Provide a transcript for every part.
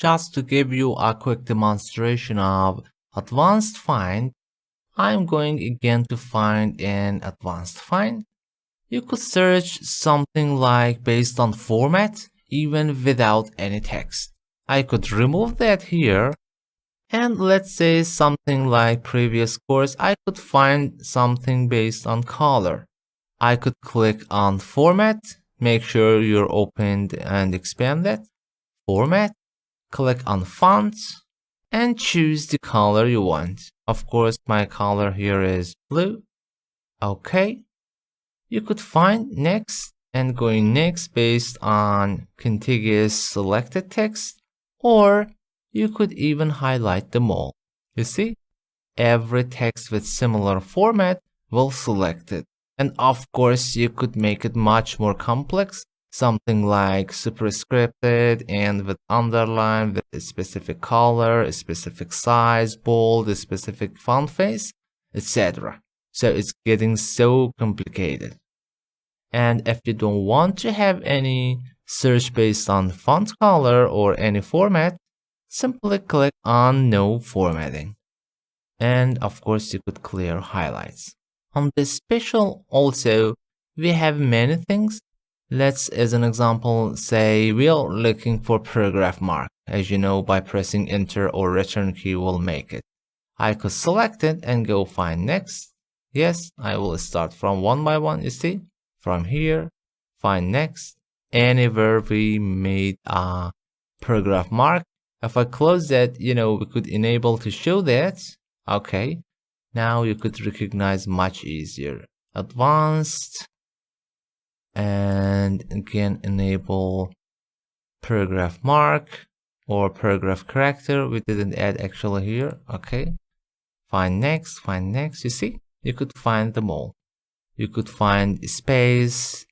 Just to give you a quick demonstration of advanced find, I'm going again to find in advanced find. You could search something like based on format, even without any text. I could remove that here, and let's say something like previous course, I could find something based on color. I could click on format, make sure you're opened and expanded, format, click on font, and choose the color you want. Of course, my color here is blue. Okay. You could find next and going next based on contiguous selected text, or you could even highlight them all. You see, every text with similar format will select it. And of course, you could make it much more complex, something like superscripted and with underline, with a specific color, a specific size, bold, a specific font face, etc. So it's getting so complicated. And if you don't want to have any search based on font color or any format, simply click on no formatting. And of course, you could clear highlights. On this special also, we have many things. Let's, as an example, say we are looking for paragraph mark. As you know, by pressing enter or return key will make it. I could select it and go find next. Yes, I will start from one by one, you see. From here, find next. Anywhere we made a paragraph mark. If I close that, we could enable to show that. Okay. Now you could recognize much easier. Advanced. And again, enable paragraph mark or paragraph character. We didn't add actually here. Okay. Find next, you see? You could find them all. You could find space,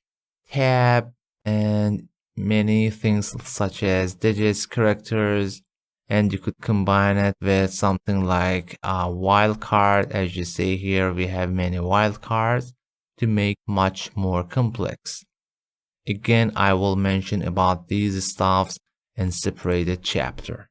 tab, and many things such as digits, characters, and you could combine it with something like a wildcard. As you see here, we have many wildcards to make much more complex. Again, I will mention about these stuffs in separated chapter.